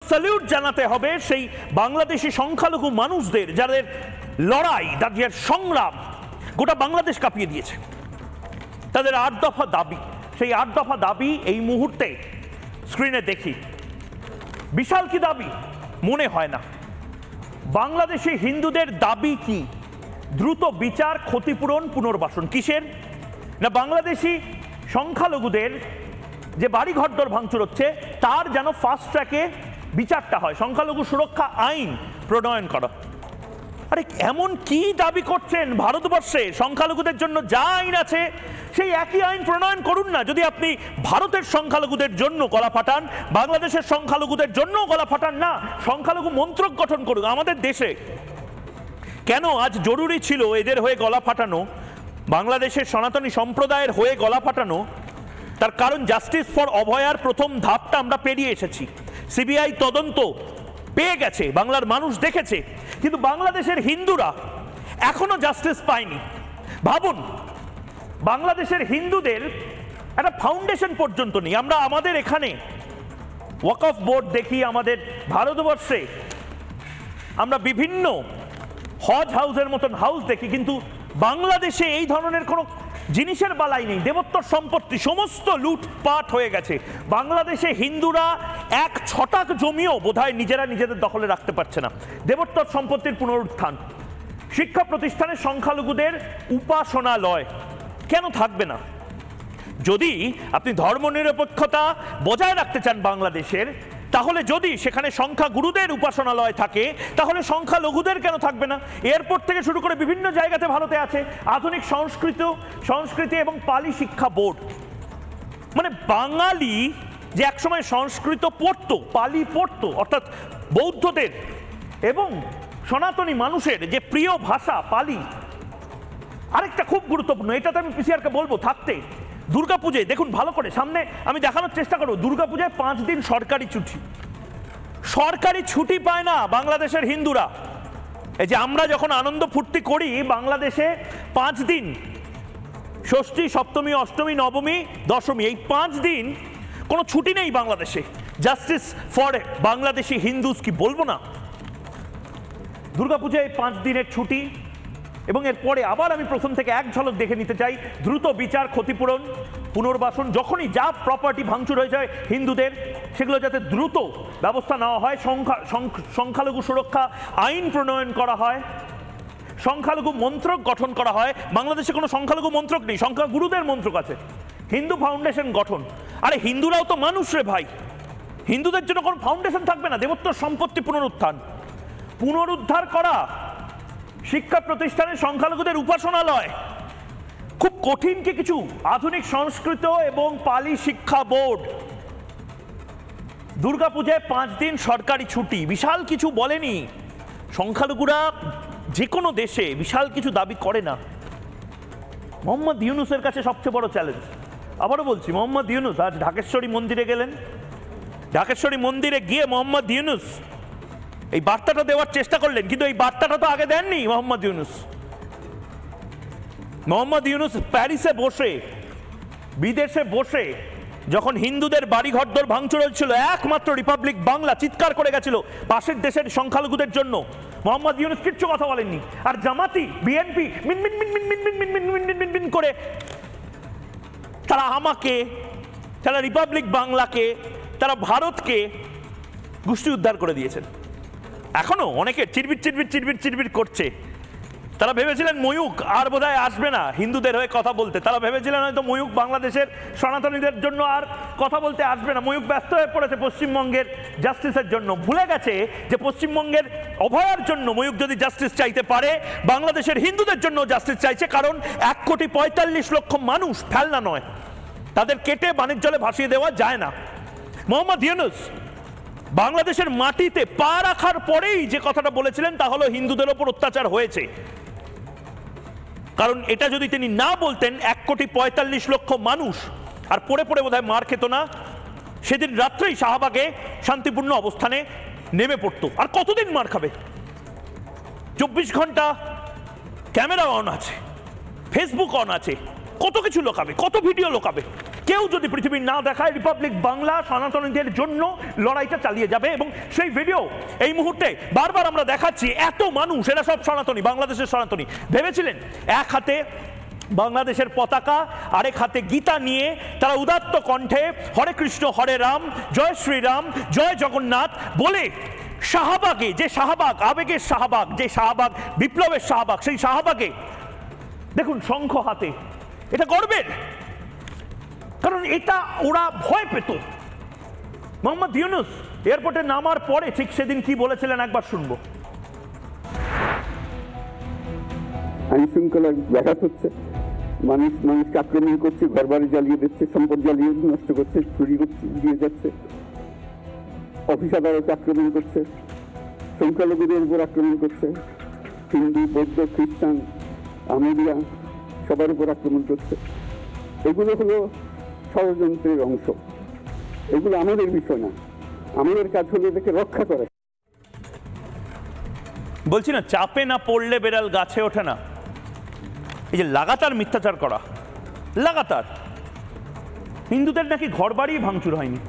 Salute জানাতে হবে সেই বাংলাদেশি সংখ্যালঘু মানুষদের, যাদের লড়াই, যাদের সংগ্রাম গোটা বাংলাদেশ কাঁপিয়ে দিয়েছে। তাদের 8 দফা দাবি, সেই 8 দফা দাবি এই মুহূর্তে স্ক্রিনে দেখি। বিশাল কি দাবি মনে হয় না। বাংলাদেশি হিন্দুদের দাবি কি? দ্রুত বিচার, ক্ষতিপূরণ, পুনর্বাসন। কিসের? না বাংলাদেশি সংখ্যালঘুদের যে বাড়ি ঘরদর ভাঙচুর হচ্ছে তার যেন ফাস্ট ট্র্যাকে বিচারটা হয়, সংখ্যালঘু সুরক্ষা আইন প্রণয়ন করা। আরে এমন কি দাবি করছেন? ভারতবর্ষে সংখ্যালঘুদের জন্য যা আইন আছে সেই একই আইন প্রণয়ন করুন না। যদি আপনি ভারতের সংখ্যালঘুদের জন্য গলা ফাটান, বাংলাদেশের সংখ্যালঘুদের জন্য গলা ফাটান না, সংখ্যালঘু মন্ত্রক গঠন করুন। আমাদের দেশে কেন আজ জরুরি ছিল এদের হয়ে গলা ফাটানো, বাংলাদেশের সনাতনী সম্প্রদায়ের হয়ে গলা ফাটানো? তার কারণ জাস্টিস ফর অভয়ার প্রথম ধাপটা আমরা পেরিয়ে এসেছি। সিবিআই তদন্ত পেয়ে গেছে, বাংলার মানুষ দেখেছে, কিন্তু বাংলাদেশের হিন্দুরা এখনো জাস্টিস পায়নি। ভাবুন, বাংলাদেশের হিন্দুদের একটা ফাউন্ডেশন পর্যন্ত নেই। আমরা আমাদের এখানে ওয়াকফ বোর্ড দেখি, আমাদের ভারতবর্ষে আমরা বিভিন্ন হজ হাউসের মতন হাউস দেখি, কিন্তু বাংলাদেশে এই ধরনের কোনো জিনিসের বালাই নেই। দেবোত্তর সম্পত্তি সমস্ত লুটপাট হয়ে গেছে। বাংলাদেশে হিন্দুরা 1 ছটাক জমিও বোধহয় নিজেরা নিজেদের দখলে রাখতে পারছে না। দেবোত্তর সম্পত্তির পুনরুত্থান, শিক্ষা প্রতিষ্ঠানে সংখ্যালঘুদের উপাসনালয় কেন থাকবে না? যদি আপনি ধর্মনিরপেক্ষতা বজায় রাখতে চান বাংলাদেশের, তাহলে যদি সেখানে সংখ্যাগুরুদের উপাসনালয় থাকে, তাহলে সংখ্যালঘুদের কেন থাকবে না? এয়ারপোর্ট থেকে শুরু করে বিভিন্ন জায়গাতে ভারতে আছে আধুনিক সংস্কৃতি এবং পালি শিক্ষা বোর্ড। মানে বাঙালি যে একসময় সংস্কৃত পড়তো, পালি পড়তো, অর্থাৎ বৌদ্ধদের এবং সনাতনী মানুষের যে প্রিয় ভাষা পালি। আরেকটা খুব গুরুত্বপূর্ণ, এটাতে আমি পিসিআরকে বলবো থাকতে, দুর্গাপূজায় দেখুন ভালো করে, সামনে আমি দেখানোর চেষ্টা করবো, দুর্গাপূজায় 5 দিন সরকারি ছুটি। সরকারি ছুটি পায় না বাংলাদেশের হিন্দুরা। এই যে আমরা যখন আনন্দ ফুর্তি করি, বাংলাদেশে 5 দিন, ষষ্ঠী, সপ্তমী, অষ্টমী, নবমী, দশমী, এই 5 দিন কোনো ছুটি নেই বাংলাদেশে। জাস্টিস ফর বাংলাদেশি হিন্দুস কি বলবো না? দুর্গাপূজায় 5 দিনের ছুটি, এবং এরপরে আবার আমি প্রথম থেকে এক ঝলক দেখে নিতে চাই। দ্রুত বিচার, ক্ষতিপূরণ, পুনর্বাসন। যখনই যা প্রপার্টি ভাঙচুর হয়ে যায় হিন্দুদের, সেগুলো যাতে দ্রুত ব্যবস্থা নেওয়া হয়। সংখ্যালঘু সুরক্ষা আইন প্রণয়ন করা হয়, সংখ্যালঘু মন্ত্রক গঠন করা হয়। বাংলাদেশে কোনো সংখ্যালঘু মন্ত্রক নেই, সংখ্যাগুরুদের মন্ত্রক আছে। হিন্দু ফাউন্ডেশন গঠন। আরে হিন্দুরাও তো মানুষ রে ভাই, হিন্দুদের জন্য কোনো ফাউন্ডেশন থাকবে না? দেবোত্তর সম্পত্তি পুনরুদ্ধার করা, শিক্ষা প্রতিষ্ঠানে সংখ্যালঘুদের উপাসনালয়। খুব কঠিন কি কিছু? আধুনিক সংস্কৃত এবং পালি শিক্ষা বোর্ড। দুর্গাপূজায় 5 দিন সরকারি ছুটি, বিশাল কিছু বলেনি। সংখ্যালঘুরা যে কোনো দেশে বিশাল কিছু দাবি করে না। মোহাম্মদ ইউনূসের কাছে সবচেয়ে বড় চ্যালেঞ্জ, আবারও বলছি, মোহাম্মদ ইউনূস আজ ঢাকেশ্বরী মন্দিরে গেলেন। ঢাকেশ্বরী মন্দিরে গিয়ে মোহাম্মদ ইউনূস এই বার্তাটা দেওয়ার চেষ্টা করলেন, কিন্তু এই বার্তাটা তো আগে দেননি মোহাম্মদ ইউনূস। মোহাম্মদ ইউনূস প্যারিসে বসে, বিদেশে বসে, যখন হিন্দুদের বাড়ি ঘরদর ভাঙচুর হচ্ছিল, একমাত্র রিপাবলিক বাংলা চিৎকার করে গেছিল পাশের দেশের সংখ্যালঘুদের জন্য। মোহাম্মদ ইউনূস কিচ্ছু কথা বলেননি। আর জামাতি, বিএনপি মিন মিন মিন মিন মিন মিন মিন মিন মিন মিন মিন করে তারা আমাকে, তারা রিপাবলিক বাংলাকে, তারা ভারতকে গোষ্ঠী উদ্ধার করে দিয়েছেন। এখনো অনেকে চিরবির চিরবির চিরবির চিরবির করছে। তারা ভেবেছিলেন ময়ূক আর বোধহয় আসবে না হিন্দুদের হয়ে কথা বলতে। তারা ভেবেছিলেন হয়তো ময়ূক বাংলাদেশের সনাতনীদের জন্য আর কথা বলতে আসবে না। ময়ূক ব্যস্ত হয়ে পড়েছে পশ্চিমবঙ্গের জাস্টিসের জন্য। ভুলে গেছে যে পশ্চিমবঙ্গের অভয়ার জন্য ময়ূক যদি জাস্টিস চাইতে পারে, বাংলাদেশের হিন্দুদের জন্য জাস্টিস চাইছে। কারণ 1,45,00,000 মানুষ ফেলনা নয়, তাদের কেটে বাণিজ্য জলে ভাসিয়ে দেওয়া যায় না। মোহাম্মদ ইউনূস বাংলাদেশের মাটিতে পা রাখার পরেই যে কথাটা বলেছিলেন তা হলো হিন্দুদের ওপর অত্যাচার হয়েছে। কারণ এটা যদি তিনি না বলতেন, 1,45,00,000 মানুষ আর পড়ে পড়ে বোধহয় মার খেত না। সেদিন রাত্রেই শাহবাগে শান্তিপূর্ণ অবস্থানে নেমে পড়তো। আর কতদিন মার খাবে? 24 ঘন্টা ক্যামেরা অন আছে, ফেসবুক অন আছে, কত কিছু লোকাবে, কত ভিডিও লোকাবে, কেউ যদি পৃথিবীর না দেখায়, রিপাবলিক বাংলা সনাতনীদের জন্য লড়াইটা চালিয়ে যাবে। এবং সেই ভিডিও এই মুহূর্তে বারবার আমরা দেখাচ্ছি। এত মানুষ, এরা সব সনাতনী, বাংলাদেশের সনাতনী। ভেবেছিলেন এক হাতে বাংলাদেশের পতাকা, আরেক হাতে গীতা নিয়ে তারা উদাত্ত কণ্ঠে হরে কৃষ্ণ হরে রাম, জয় শ্রীরাম, জয় জগন্নাথ বলে শাহবাগে, যে শাহবাগ, আবেগের শাহবাগ, যে শাহবাগ বিপ্লবের শাহবাগ, সেই শাহবাগে দেখুন শঙ্খ হাতে। এটা গর্বের, কারণ এটা ওরা ভয় পেত। মোহাম্মদ ইউনূস এয়ারপোর্টে নামার পরে ঠিক সেদিন কি বলেছিলেন একবার শুনবো। আইন শৃঙ্খলা ব্যাঘাত হচ্ছে, মানুষকে আক্রমণ করছে, ঘর বাড়ি জ্বালিয়ে দিচ্ছে, সম্পদ জ্বালিয়ে নষ্ট করছে, চুরি দিয়ে যাচ্ছে, অফিস আদালতে আক্রমণ করছে, সংখ্যালঘুদের উপর আক্রমণ করছে, হিন্দু, বৌদ্ধ, খ্রিস্টান, আমেরিয়া সবার উপর আক্রমণ করছে। এগুলো হলো ষড়যন্ত্রের অংশ। এগুলো আমাদের বিষয় না, আমাদের কাজ হলো এদেরকে রক্ষা করা। বলছি না, চাপে না পড়লে বেড়াল গাছে ওঠে না। এই যে লাগাতার মিথ্যাচার করা, লাগাতার হিন্দুদের নাকি ঘর বাড়ি ভাঙচুর হয়নি।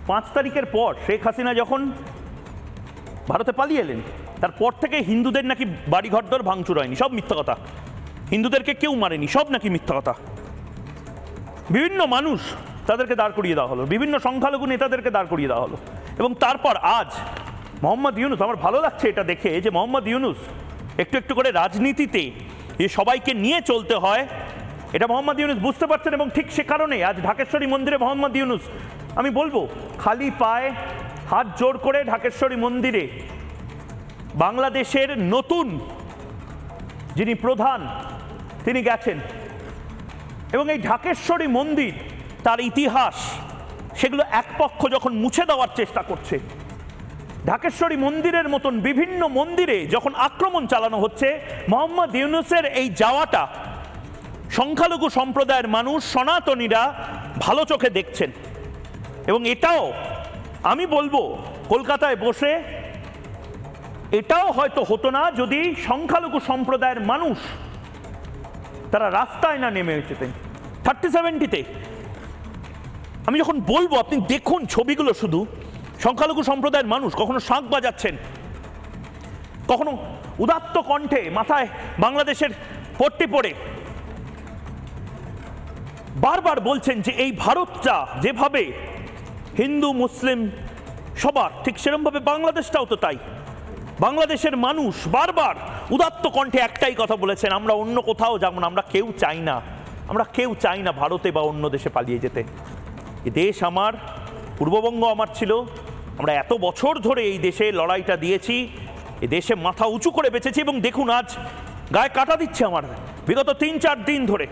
5 তারিখের পর শেখ হাসিনা যখন ভারতে পালিয়ে এলেন, তারপর থেকে হিন্দুদের নাকি বাড়ি ঘরদর ভাঙচুর হয়নি। সব মিথ্যা কথা। হিন্দুদেরকে কেউ মারেনি, সব নাকি মিথ্যা কথা। বিভিন্ন মানুষ তাদেরকে দাঁড় করিয়ে দেওয়া হলো, বিভিন্ন সংখ্যালঘু নেতাদেরকে দাঁড় করিয়ে দেওয়া হলো। এবং তারপর আজ মোহাম্মদ ইউনূস, আমার ভালো লাগছে এটা দেখে যে মোহাম্মদ ইউনূস একটু একটু করে রাজনীতিতে যে সবাইকে নিয়ে চলতে হয়, এটা মোহাম্মদ ইউনূস বুঝতে পারছেন। এবং ঠিক সে কারণে আজ ঢাকেশ্বরী মন্দিরে মোহাম্মদ ইউনূস, আমি বলবো খালি পায়ে হাত জোড় করে ঢাকেশ্বরী মন্দিরে বাংলাদেশের নতুন যিনি প্রধান তিনি গেছেন। এবং এই ঢাকেশ্বরী মন্দির, তার ইতিহাস, সেগুলো এক পক্ষ যখন মুছে দেওয়ার চেষ্টা করছে, ঢাকেশ্বরী মন্দিরের মতন বিভিন্ন মন্দিরে যখন আক্রমণ চালানো হচ্ছে, মোহাম্মদ ইউনূসের এই যাওয়াটা সংখ্যালঘু সম্প্রদায়ের মানুষ, সনাতনীরা ভালো চোখে দেখছেন। এবং এটাও আমি বলবো কলকাতায় বসে এটাও হয়তো হতো না যদি সংখ্যালঘু সম্প্রদায়ের মানুষ তারা রাস্তায় না নেমে যেতেন। 30-70-তে আমি যখন বলবো, আপনি দেখুন ছবিগুলো, শুধু সংখ্যালঘু সম্প্রদায়ের মানুষ কখনো শাঁখ বাজাচ্ছেন, কখনো উদাত্ত কণ্ঠে মাথায় বাংলাদেশের পট্টি পরে বারবার বলছেন যে এই ভারতটা যেভাবে হিন্দু মুসলিম সবার, ঠিক সেরকমভাবে বাংলাদেশটাও তো তাই। বাংলাদেশের মানুষ বারবার উদাত্ত কণ্ঠে একটাই কথা বলেছেন, আমরা অন্য কোথাও যাব না, আমরা কেউ চাই না, আমরা কেউ চাই না ভারতে বা অন্য দেশে পালিয়ে যেতে। এ দেশ আমার, পূর্ববঙ্গ আমার ছিল, আমরা এত বছর ধরে এই দেশে লড়াইটা দিয়েছি, এ দেশে মাথা উঁচু করে বেঁচেছি। এবং দেখুন আজ গায়ে কাটা দিচ্ছে আমার বিগত 3-4 দিন ধরে।